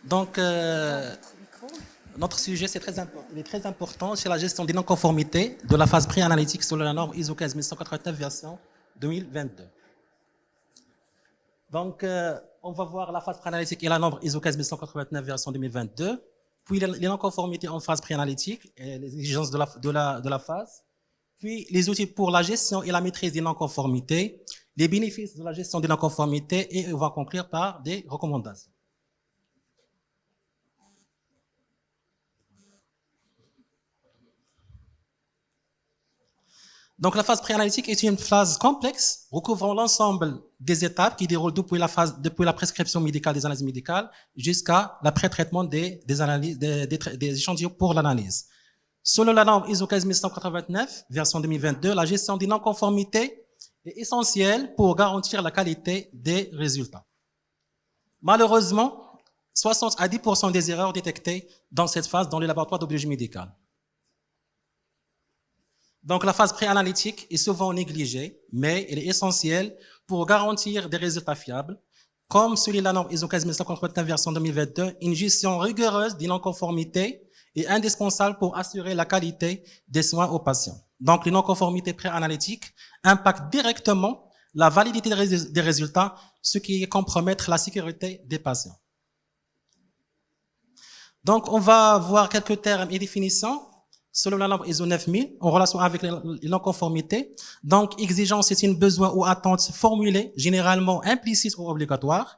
Donc, notre sujet, il est très important, c'est la gestion des non-conformités de la phase pré-analytique selon la norme ISO 15189 version 2022. Donc, on va voir la phase pré-analytique et la norme ISO 15189 version 2022, puis les non-conformités en phase pré-analytique et les exigences de la phase, puis les outils pour la gestion et la maîtrise des non-conformités, les bénéfices de la gestion des non-conformités, et on va conclure par des recommandations. Donc, la phase préanalytique est une phase complexe recouvrant l'ensemble des étapes qui déroulent depuis la prescription médicale des analyses médicales jusqu'à l'après-traitement des échantillons pour l'analyse. Selon la norme ISO 15189, version 2022, la gestion des non-conformités est essentielle pour garantir la qualité des résultats. Malheureusement, 60 à 10% des erreurs détectées dans cette phase dans les laboratoires de biologie médicale. Donc, la phase préanalytique est souvent négligée, mais elle est essentielle pour garantir des résultats fiables. Comme celui de la norme ISO 15189 version 2022, une gestion rigoureuse des non-conformités est indispensable pour assurer la qualité des soins aux patients. Donc, les non-conformités préanalytiques impactent directement la validité des résultats, ce qui compromet la sécurité des patients. Donc, on va voir quelques termes et définitions. Selon la norme ISO 9000, en relation avec les non-conformités. Donc, exigence, c'est un besoin ou attente formulée, généralement implicite ou obligatoire.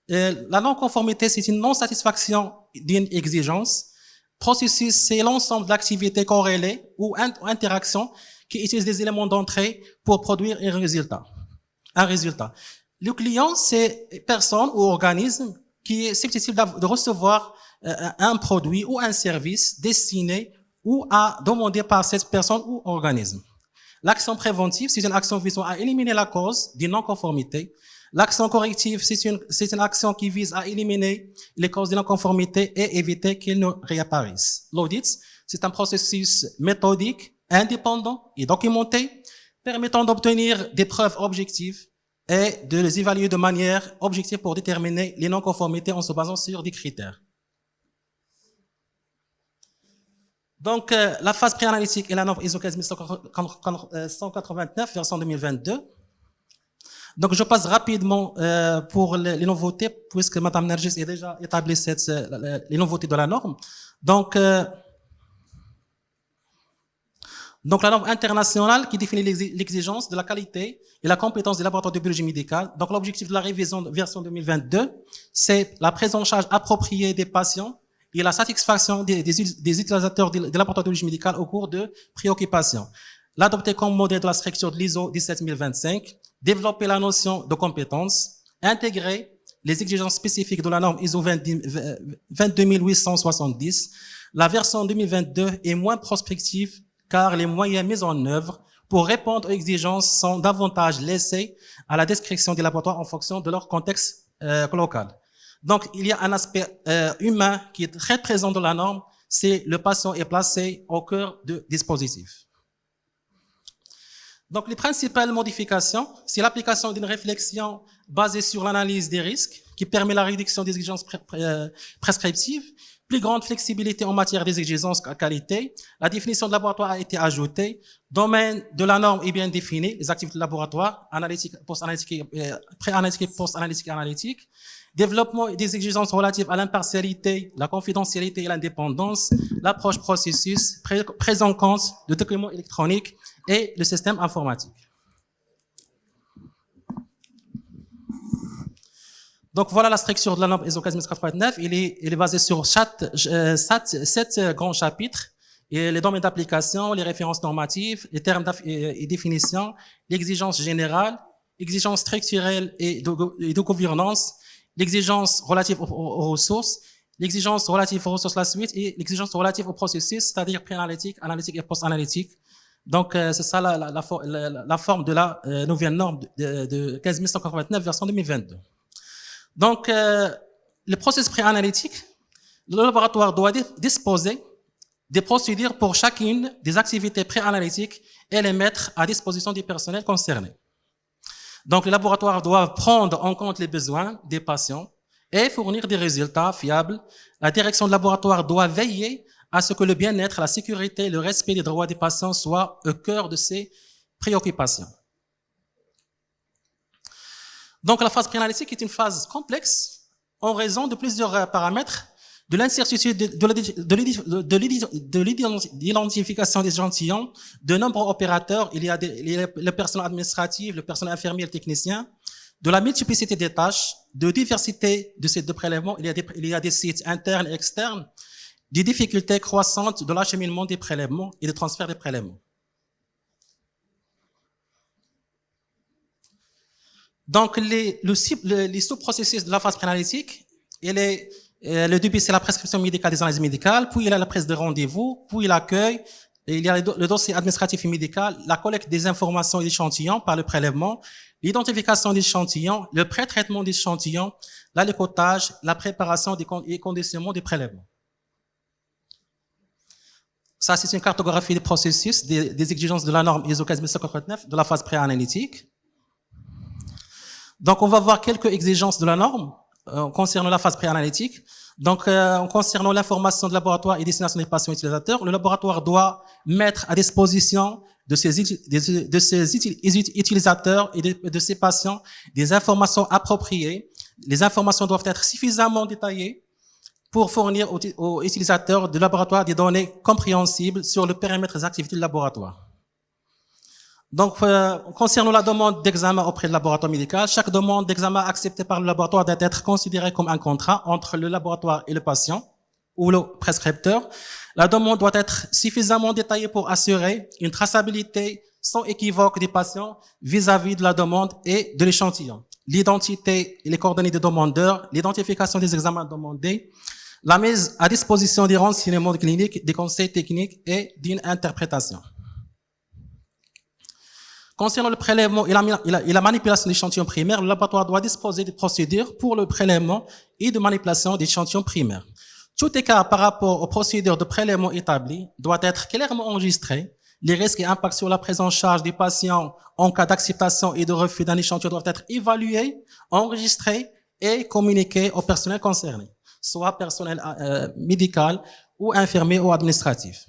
La non-conformité, c'est une non-satisfaction d'une exigence. Processus, c'est l'ensemble d'activités corrélées ou interactions qui utilisent des éléments d'entrée pour produire un résultat. Le client, c'est personne ou organisme qui est susceptible de recevoir un produit ou un service destiné ou à demander par cette personne ou organisme. L'action préventive, c'est une action visant à éliminer la cause d'une non-conformité. L'action corrective, c'est une action qui vise à éliminer les causes de non-conformité et éviter qu'elles ne réapparaissent. L'audit, c'est un processus méthodique, indépendant et documenté, permettant d'obtenir des preuves objectives et de les évaluer de manière objective pour déterminer les non-conformités en se basant sur des critères. Donc, la phase préanalytique et la norme ISO 15189 version 2022. Donc, je passe rapidement pour les nouveautés, puisque Mme Nergis a déjà établi les nouveautés de la norme. Donc, la norme internationale qui définit l'exigence de la qualité et la compétence des laboratoires de biologie médicale. Donc, l'objectif de la révision de version 2022, c'est la prise en charge appropriée des patients et la satisfaction des utilisateurs de laboratoires de biologie médicale au cours de préoccupations. L'adopter comme modèle de la structure de l'ISO 17025, développer la notion de compétence, intégrer les exigences spécifiques de la norme ISO 22870. La version 2022 est moins prospective car les moyens mis en œuvre pour répondre aux exigences sont davantage laissés à la description des laboratoires en fonction de leur contexte local. Donc, il y a un aspect humain qui est très présent dans la norme, c'est le patient est placé au cœur du dispositif. Donc, les principales modifications, c'est l'application d'une réflexion basée sur l'analyse des risques, qui permet la réduction des exigences prescriptives, plus grande flexibilité en matière des exigences à qualité, la définition de laboratoire a été ajoutée, domaine de la norme est bien défini, les activités de laboratoire, analytique, post-analytique, pré-analytique, post-analytique et analytique, développement des exigences relatives à l'impartialité, la confidentialité et l'indépendance, l'approche processus, prise en compte de documents électroniques et le système informatique. Donc voilà la structure de la norme ISO 14089. Il est basé sur 7 grands chapitres et les domaines d'application, les références normatives, les termes et définitions, l'exigence générale, l'exigence structurelle et de gouvernance, l'exigence relative aux ressources, l'exigence relative aux ressources la suite et l'exigence relative au processus, c'est-à-dire pré-analytique, analytique et post-analytique. Donc, c'est ça la forme de la nouvelle norme de 15189 version 2022. Donc, le processus pré-analytique, le laboratoire doit disposer des procédures pour chacune des activités pré-analytiques et les mettre à disposition du personnel concerné. Donc, les laboratoires doivent prendre en compte les besoins des patients et fournir des résultats fiables. La direction de laboratoire doit veiller à ce que le bien-être, la sécurité, le respect des droits des patients soient au cœur de ses préoccupations. Donc, la phase préanalytique est une phase complexe en raison de plusieurs paramètres, de l'incertitude de l'identification des échantillons, de nombreux opérateurs, il y a le personnel administratif, le personnel infirmier et le technicien, de la multiplicité des tâches, de diversité de ces deux prélèvements, il y a des sites internes et externes, des difficultés croissantes de l'acheminement des prélèvements et de transfert des prélèvements. Donc, les sous-processus de la phase préanalytique, le début, c'est la prescription médicale des analyses médicales, puis il y a la prise de rendez-vous, puis l'accueil, il y a le dossier administratif et médical, la collecte des informations et d'échantillons par le prélèvement, l'identification des échantillons, le pré-traitement des échantillons, l'alicotage, la préparation et conditionnement des prélèvements. Ça, c'est une cartographie des processus, des exigences de la norme ISO 14149 de la phase préanalytique. Donc, on va voir quelques exigences de la norme concernant la phase préanalytique. Donc, concernant l'information de laboratoire et destination des patients utilisateurs, le laboratoire doit mettre à disposition de ses utilisateurs et de ses patients des informations appropriées. Les informations doivent être suffisamment détaillées pour fournir aux utilisateurs du laboratoire des données compréhensibles sur le périmètre des activités du laboratoire. Donc, concernant la demande d'examen auprès du laboratoire médical, chaque demande d'examen acceptée par le laboratoire doit être considérée comme un contrat entre le laboratoire et le patient ou le prescripteur. La demande doit être suffisamment détaillée pour assurer une traçabilité sans équivoque des patients vis-à-vis de la demande et de l'échantillon. L'identité et les coordonnées des demandeurs, l'identification des examens demandés, la mise à disposition des renseignements cliniques, des conseils techniques et d'une interprétation. Concernant le prélèvement et la manipulation d'échantillons primaires, le laboratoire doit disposer de procédures pour le prélèvement et de manipulation d'échantillons primaires. Tout écart par rapport aux procédures de prélèvement établies doit être clairement enregistré. Les risques et impacts sur la prise en charge des patients en cas d'acceptation et de refus d'un échantillon doivent être évalués, enregistrés et communiqués au personnel concerné, soit personnel médical ou infirmier ou administratif.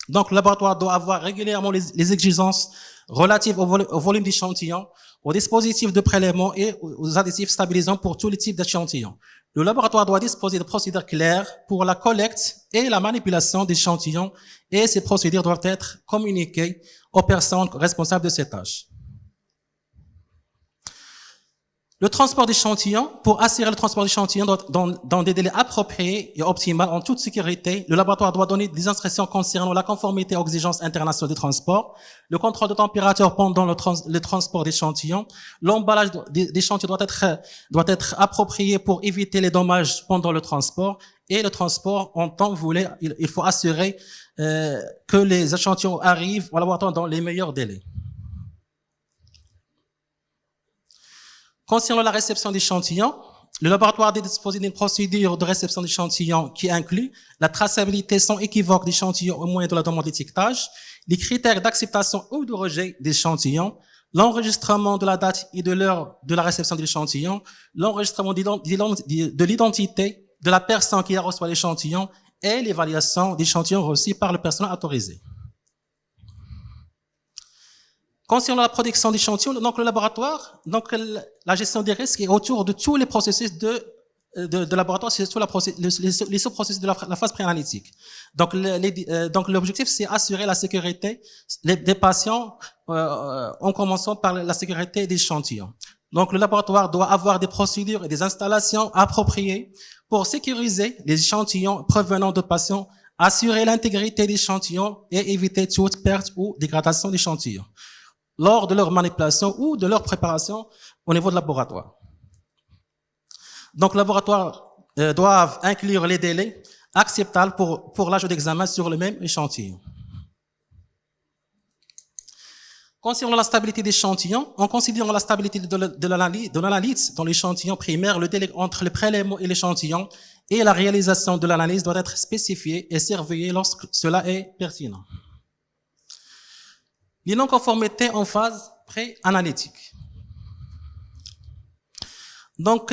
Donc, le laboratoire doit avoir régulièrement les exigences relatives au volume d'échantillons, aux dispositifs de prélèvement et aux additifs stabilisants pour tous les types d'échantillons. Le laboratoire doit disposer de procédures claires pour la collecte et la manipulation d'échantillons et ces procédures doivent être communiquées aux personnes responsables de ces tâches. Le transport d'échantillons, pour assurer le transport d'échantillons dans des délais appropriés et optimaux en toute sécurité, le laboratoire doit donner des instructions concernant la conformité aux exigences internationales de transport, le contrôle de température pendant le transport d'échantillons, l'emballage d'échantillons doit être approprié pour éviter les dommages pendant le transport et le transport en temps voulu. Il faut assurer que les échantillons arrivent au laboratoire dans les meilleurs délais. Concernant la réception d'échantillons, le laboratoire doit disposer d'une procédure de réception d'échantillons qui inclut la traçabilité sans équivoque d'échantillons au moyen de la demande d'étiquetage, les critères d'acceptation ou de rejet d'échantillons, l'enregistrement de la date et de l'heure de la réception de l'échantillon, l'enregistrement de l'identité de la personne qui a reçu l'échantillon et l'évaluation d'échantillons reçus par le personnel autorisé. Concernant la production d'échantillons, donc le laboratoire, donc la gestion des risques est autour de tous les processus de laboratoire, c'est surtout les sous-processus de la phase préanalytique. Donc l'objectif, c'est assurer la sécurité des patients en commençant par la sécurité des échantillons. Donc le laboratoire doit avoir des procédures et des installations appropriées pour sécuriser les échantillons provenant de patients, assurer l'intégrité des échantillons et éviter toute perte ou dégradation d'échantillons lors de leur manipulation ou de leur préparation au niveau de laboratoire. Donc, le laboratoire doit inclure les délais acceptables pour l'ajout d'examen sur le même échantillon. Concernant la stabilité d'échantillons, en considérant la stabilité de l'analyse dans l'échantillon primaire, le délai entre le prélèvement et l'échantillon et la réalisation de l'analyse doit être spécifié et surveillé lorsque cela est pertinent. Les non-conformités en phase pré-analytique. Donc,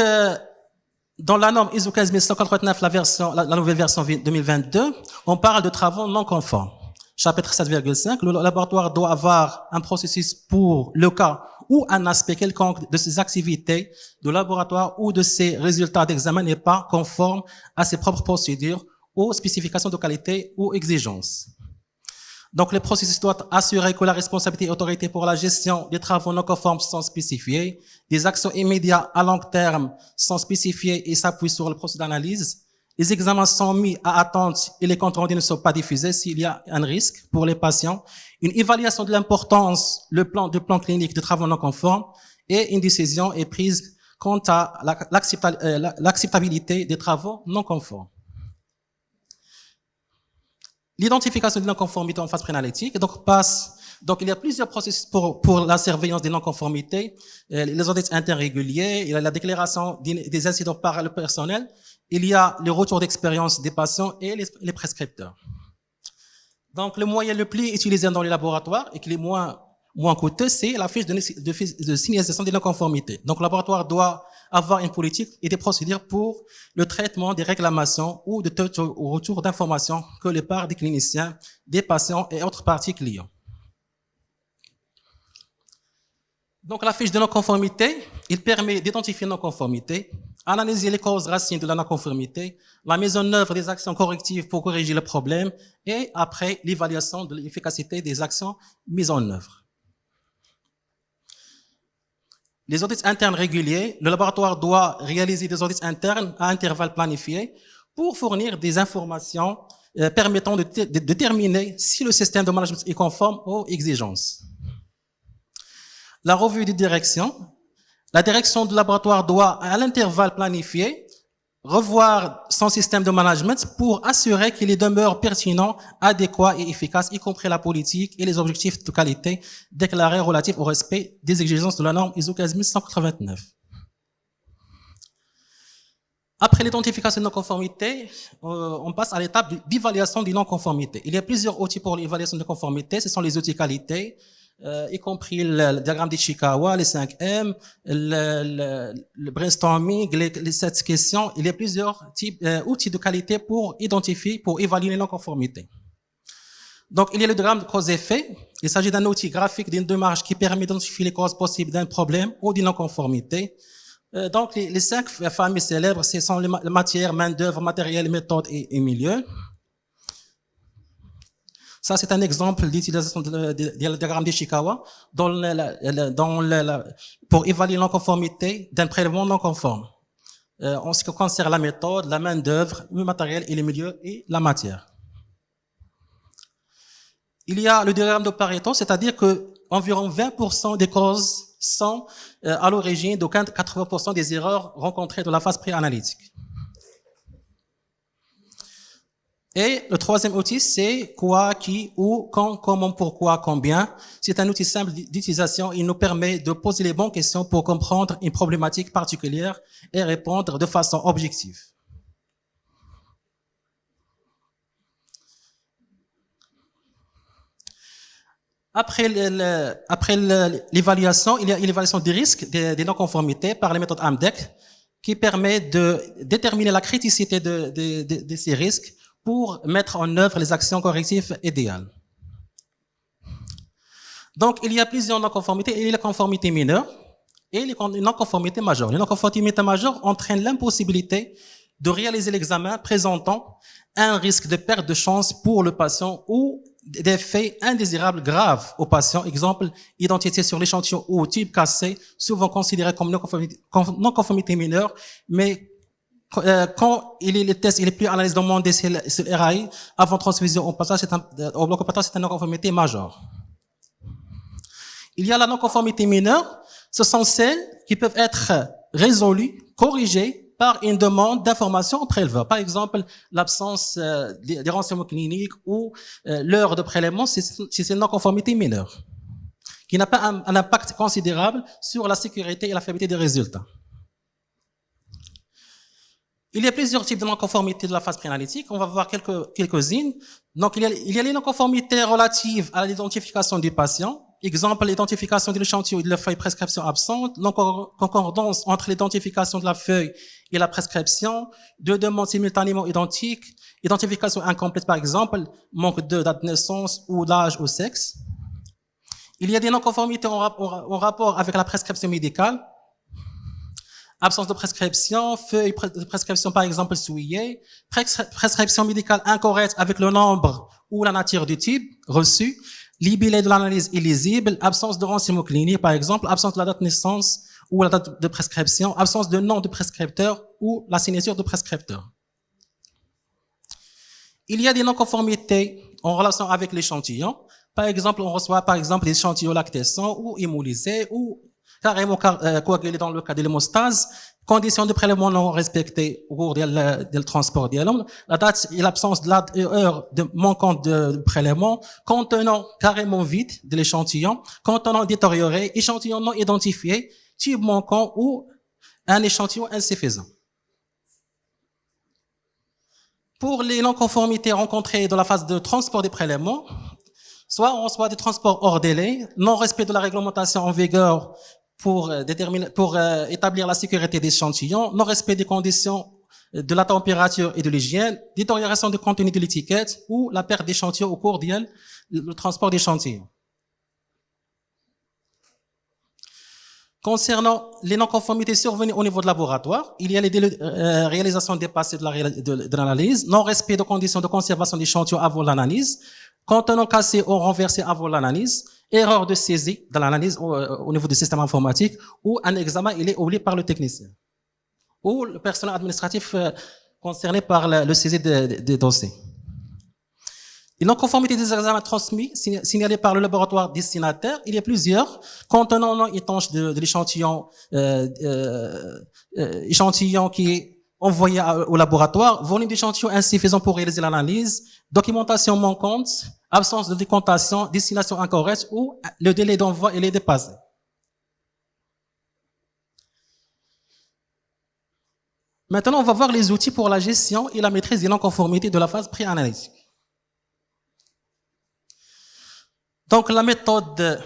Dans la norme ISO 15189, la nouvelle version 2022, on parle de travaux non conformes. Chapitre 7,5, le laboratoire doit avoir un processus pour le cas où un aspect quelconque de ses activités de laboratoire ou de ses résultats d'examen n'est pas conforme à ses propres procédures, aux spécifications de qualité ou exigences. Donc, le processus doit assurer que la responsabilité et autorité pour la gestion des travaux non conformes sont spécifiées, des actions immédiates à long terme sont spécifiées et s'appuient sur le processus d'analyse. Les examens sont mis à attente et les comptes rendus ne sont pas diffusés s'il y a un risque pour les patients. Une évaluation de l'importance, du plan clinique de travaux non conformes et une décision est prise quant à l'acceptabilité des travaux non conformes. L'identification des non-conformités en phase préanalytique, donc il y a plusieurs processus pour la surveillance des non-conformités, les audits interréguliers, il y a la déclaration des incidents par le personnel, il y a le retour d'expérience des patients et les prescripteurs. Donc le moyen le plus utilisé dans les laboratoires et qui est moins coûteux, c'est la fiche de signalisation des non-conformités. Donc le laboratoire doit avoir une politique et des procédures pour le traitement des réclamations ou de retour d'informations que les parts des cliniciens, des patients et autres parties clients. Donc la fiche de non-conformité, il permet d'identifier les non-conformités, analyser les causes racines de la non-conformité, la mise en œuvre des actions correctives pour corriger le problème et après l'évaluation de l'efficacité des actions mises en œuvre. Les audits internes réguliers, le laboratoire doit réaliser des audits internes à intervalles planifiés pour fournir des informations permettant de déterminer si le système de management est conforme aux exigences. La revue de direction. La direction du laboratoire doit, à l'intervalle planifié, revoir son système de management pour assurer qu'il demeure pertinent, adéquat et efficace, y compris la politique et les objectifs de qualité déclarés relatifs au respect des exigences de la norme ISO 15189. Après l'identification de non-conformité, on passe à l'étape d'évaluation des non-conformités. Il y a plusieurs outils pour l'évaluation de conformité. Ce sont les outils qualité, y compris le diagramme d'Ichikawa, les 5M, le brainstorming, les 7 questions. Il y a plusieurs types outils de qualité pour identifier, pour évaluer les non-conformités. Donc, il y a le diagramme de cause-effet. Il s'agit d'un outil graphique d'une démarche qui permet d'identifier les causes possibles d'un problème ou d'une non-conformité. Donc, les 5 familles célèbres, ce sont les matières, main-d'œuvre, matériel, méthode et milieu. Ça, c'est un exemple d'utilisation du diagramme d'Ichikawa pour évaluer la conformité d'un prélèvement non conforme. En ce qui concerne la méthode, la main-d'œuvre, le matériel et le milieu et la matière. Il y a le diagramme de Pareto, c'est-à-dire que environ 20% des causes sont à l'origine de 80% des erreurs rencontrées dans la phase pré-analytique. Et le troisième outil, c'est quoi, qui, où, quand, comment, pourquoi, combien. C'est un outil simple d'utilisation. Il nous permet de poser les bonnes questions pour comprendre une problématique particulière et répondre de façon objective. Après l'évaluation, il y a l'évaluation des risques, des non-conformités par les méthodes AMDEC, qui permet de déterminer la criticité de ces risques pour mettre en œuvre les actions correctives idéales. Donc, il y a plusieurs non-conformités. Il y a la conformité mineure et les non-conformités majeures. Les non-conformités majeures entraînent l'impossibilité de réaliser l'examen présentant un risque de perte de chance pour le patient ou d'effets indésirables graves au patient. Exemple, identité sur l'échantillon ou type cassé, souvent considéré comme non-conformité mineure, mais quand le test il est plus analysé demandé sur le RAI avant transfusion au passage, au bloc opératoire, c'est une non-conformité majeure. Il y a la non-conformité mineure, ce sont celles qui peuvent être résolues, corrigées par une demande d'information au préleveur. Par exemple, l'absence des renseignements cliniques ou l'heure de prélèvement, c'est une non-conformité mineure qui n'a pas un impact considérable sur la sécurité et la fiabilité des résultats. Il y a plusieurs types de non-conformités de la phase préanalytique. On va voir quelques-unes. Donc, il y a les non-conformités relatives à l'identification du patient. Exemple, l'identification de l'échantillon et de la feuille prescription absente, concordance entre l'identification de la feuille et la prescription, deux demandes simultanément identiques, identification incomplète par exemple, manque de date de naissance ou d'âge ou sexe. Il y a des non-conformités en rapport avec la prescription médicale, absence de prescription, feuille de prescription par exemple souillée, prescription médicale incorrecte avec le nombre ou la nature du type reçu, libellé de l'analyse illisible, absence de renseignements cliniques par exemple, absence de la date de naissance ou la date de prescription, absence de nom de prescripteur ou la signature de prescripteur. Il y a des non-conformités en relation avec l'échantillon. Par exemple, on reçoit par exemple des échantillons lactescents ou hémolysés ou carrément coagulés dans le cas de l'hémostase, conditions de prélèvement non respectées au cours du transport de l'homme, la date et l'absence de l'heure de manquante de prélèvement, contenant carrément vide de l'échantillon, contenant détérioré, échantillon non identifié, tube manquant ou un échantillon insuffisant. Pour les non-conformités rencontrées dans la phase de transport des prélèvements, soit on reçoit des transports hors délai, non-respect de la réglementation en vigueur pour établir la sécurité des échantillons, non-respect des conditions de la température et de l'hygiène, détérioration du contenu de l'étiquette ou la perte d'échantillons au cours du transport d'échantillons. Concernant les non-conformités survenues au niveau de laboratoire, il y a les délais réalisation dépassée de l'analyse, non-respect de conditions de conservation d'échantillons avant l'analyse, contenant cassé ou renversé avant l'analyse, erreur de saisie de l'analyse au niveau du système informatique, ou un examen il est oublié par le technicien, ou le personnel administratif concerné par le saisie des dossiers. Les non-conformités des examens transmis, signalés par le laboratoire destinataire, il y a plusieurs, contenant non étanche de l'échantillon échantillon qui est envoyé au laboratoire, volume d'échantillon insuffisant pour réaliser l'analyse, documentation manquante, absence de décontation, destination incorrecte ou le délai d'envoi il est dépassé. Maintenant, on va voir les outils pour la gestion et la maîtrise des non-conformités de la phase pré-analytique. Donc, la méthode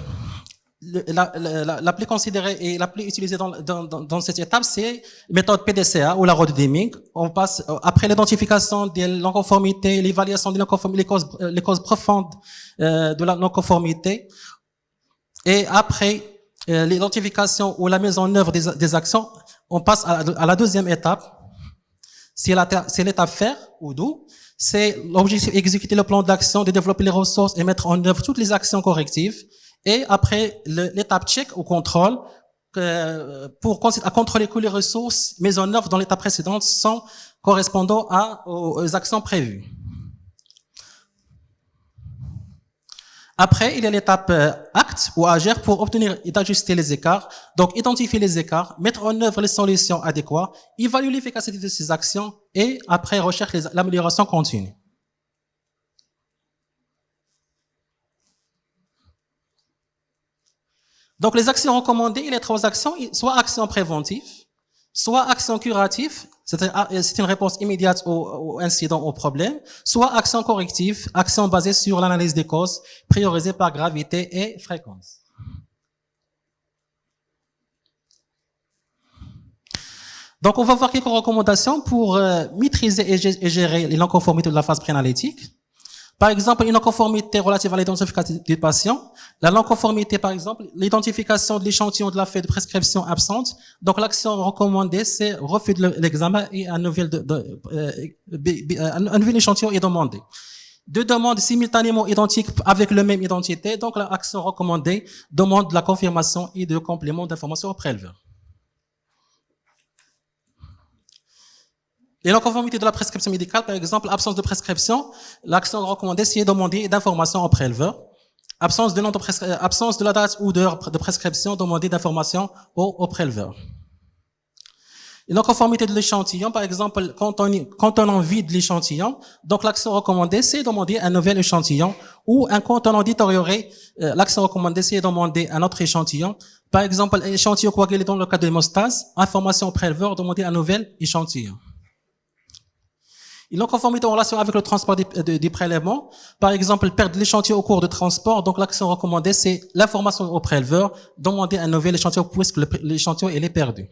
la plus considérée et la plus utilisée dans cette étape, c'est la méthode PDCA ou la road Deming. On passe, après l'identification des non-conformités, l'évaluation des non-conformités, les causes profondes de la non-conformité, et après l'identification ou la mise en œuvre des actions, on passe à la deuxième étape. C'est l'étape faire ou do. C'est l'objectif exécuter le plan d'action, de développer les ressources et mettre en œuvre toutes les actions correctives. Et après, l'étape check ou contrôle, pour contrôler que les ressources mises en œuvre dans l'étape précédente sont correspondant aux actions prévues. Après, il y a l'étape acte ou agir pour obtenir et ajuster les écarts. Donc, identifier les écarts, mettre en œuvre les solutions adéquates, évaluer l'efficacité de ces actions et après, recherche l'amélioration continue. Donc, les actions recommandées, il y a trois actions, soit actions préventives, soit actions curatives, c'est une réponse immédiate au incident, au problème, soit actions correctives, actions basées sur l'analyse des causes, priorisées par gravité et fréquence. Donc, on va voir quelques recommandations pour maîtriser et gérer les non-conformités de la phase préanalytique. Par exemple, une non-conformité relative à l'identification du patient. La non-conformité, par exemple, l'identification de l'échantillon de la feuille de prescription absente. Donc, l'action recommandée, c'est refus de l'examen et un nouvel échantillon est demandé. Deux demandes simultanément identiques avec la même identité. Donc, l'action recommandée demande la confirmation et de complément d'information au préleveur. Les non-conformités de la prescription médicale, par exemple, absence de prescription, l'action recommandée, c'est demander d'informations au préleveur. Absence de la date ou d'heure de prescription, demander d'informations au préleveur. Les non-conformités de l'échantillon, par exemple, contenant vide l'échantillon, donc l'action recommandée, c'est demander un nouvel échantillon, ou un contenant détérioré, l'action recommandée, c'est demander un autre échantillon. Par exemple, échantillon coagulé dans le cas de l'hémostase, information au préleveur, demander un nouvel échantillon. Une non-conformité en relation avec le transport des prélèvements. Par exemple, perdre l'échantillon au cours de transport. Donc, l'action recommandée, c'est l'information au préleveur, demander un nouvel échantillon puisque l'échantillon, il est perdu.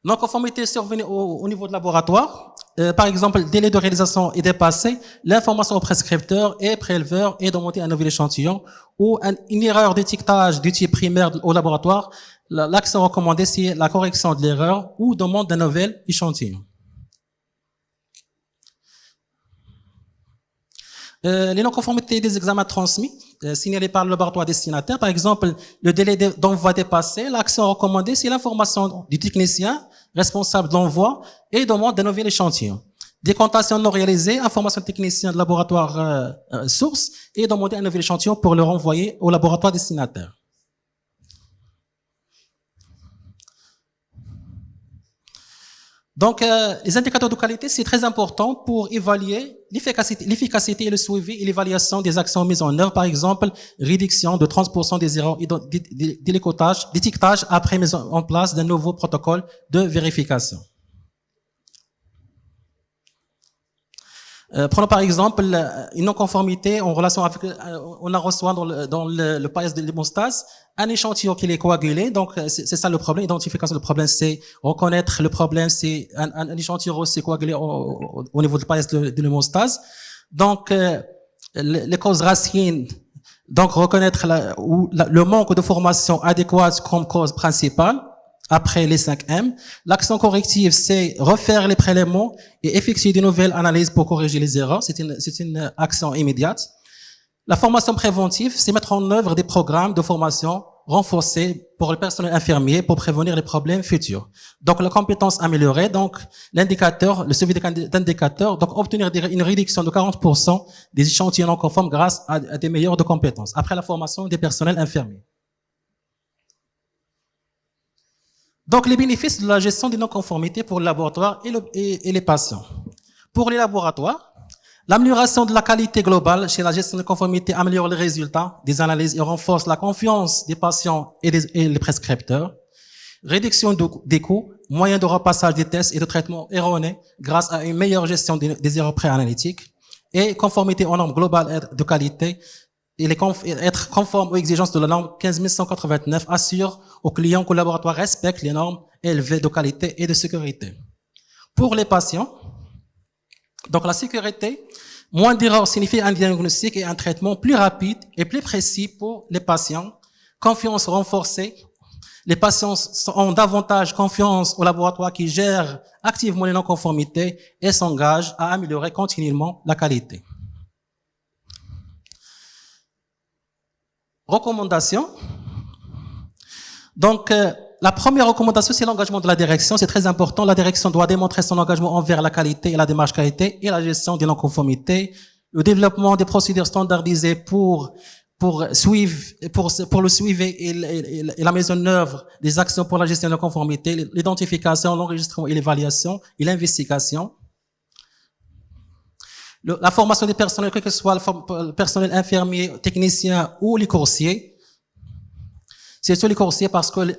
Non-conformité survenue au niveau de laboratoire. Par exemple, délai de réalisation est dépassé, l'information au prescripteur et préleveur est demander un nouvel échantillon, ou une erreur d'étiquetage du type primaire au laboratoire. L'action recommandée, c'est la correction de l'erreur ou demande d'un nouvel échantillon. Les non-conformités des examens transmis, signalés par le laboratoire destinataire. Par exemple, le délai d'envoi dépassé, l'action recommandée, c'est l'information du technicien responsable d'envoi et demande d'un nouvel échantillon. Décomptation non réalisée, information du technicien de laboratoire source et demander un nouvel échantillon pour le renvoyer au laboratoire destinataire. Donc, les indicateurs de qualité, c'est très important pour évaluer l'efficacité et le suivi et l'évaluation des actions mises en œuvre. Par exemple, réduction de 30% des erreurs d'étiquetage après mise en place d'un nouveau protocole de vérification. Prenons par exemple une non-conformité en relation avec, on a reçu dans le paillasage de l'hémostase un échantillon qui est coagulé. Donc c'est ça le problème. Identification du problème, c'est reconnaître le problème, c'est un échantillon aussi coagulé au niveau du paillasage de l'hémostase. Donc les causes racines, donc reconnaître le manque de formation adéquate comme cause principale. Après les 5M, l'action corrective, c'est refaire les prélèvements et effectuer de nouvelles analyses pour corriger les erreurs. C'est une action immédiate. La formation préventive, c'est mettre en œuvre des programmes de formation renforcés pour le personnel infirmier pour prévenir les problèmes futurs. Donc, la compétence améliorée, donc l'indicateur, le suivi d'indicateurs, donc obtenir une réduction de 40% des échantillons non conformes grâce à des meilleures de compétences. Après la formation des personnels infirmiers. Donc, les bénéfices de la gestion des non-conformités pour le laboratoire et les patients. Pour les laboratoires, l'amélioration de la qualité globale chez la gestion de conformité améliore les résultats des analyses et renforce la confiance des patients et les prescripteurs. Réduction des coûts, moyen de repassage des tests et de traitements erronés grâce à une meilleure gestion des erreurs préanalytiques. Et conformité aux normes globales de qualité. Être conforme aux exigences de la norme 15189 assure aux clients que le laboratoire respecte les normes élevées de qualité et de sécurité. Pour les patients, donc la sécurité, moins d'erreurs signifie un diagnostic et un traitement plus rapide et plus précis pour les patients. Confiance renforcée, les patients ont davantage confiance au laboratoire qui gère activement les non-conformités et s'engage à améliorer continuellement la qualité. Recommandations. Donc, la première recommandation, c'est l'engagement de la direction. C'est très important. La direction doit démontrer son engagement envers la qualité et la démarche qualité et la gestion des non-conformités. Le développement des procédures standardisées pour le suivi et la mise en œuvre des actions pour la gestion de la conformité, l'identification, l'enregistrement et l'évaluation et l'investigation. La formation des personnels, quel que soit le personnel infirmier, technicien ou les coursiers. C'est sur les coursiers parce que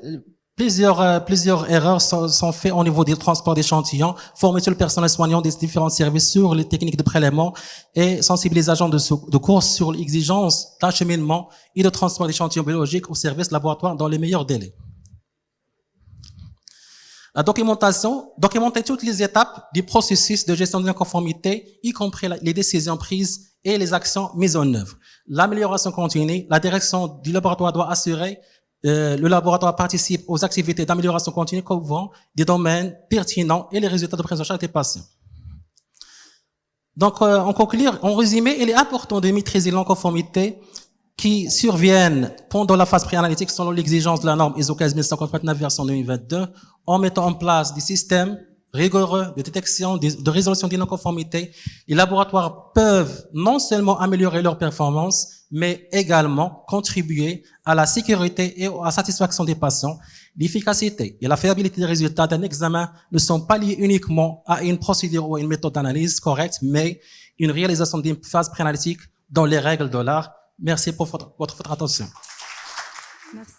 plusieurs erreurs sont faites au niveau du transport d'échantillons, former sur le personnel soignant des différents services sur les techniques de prélèvement et sensibilisation de course sur l'exigence d'acheminement et de transport d'échantillons biologiques au service laboratoire dans les meilleurs délais. La documentation, documenter toutes les étapes du processus de gestion de non-conformité, y compris les décisions prises et les actions mises en œuvre. L'amélioration continue, la direction du laboratoire doit assurer le laboratoire participe aux activités d'amélioration continue couvrant des domaines pertinents et les résultats de prise en charge des patients. Donc, en résumé, il est important de maîtriser les non-conformités qui surviennent pendant la phase préanalytique selon l'exigence de la norme ISO 15129 version 2022 en mettant en place des systèmes rigoureux de détection, de résolution des non-conformités. Les laboratoires peuvent non seulement améliorer leur performance, mais également contribuer à la sécurité et à la satisfaction des patients. L'efficacité et la fiabilité des résultats d'un examen ne sont pas liés uniquement à une procédure ou à une méthode d'analyse correcte, mais une réalisation d'une phase préanalytique dans les règles de l'art. Merci pour votre attention. Merci.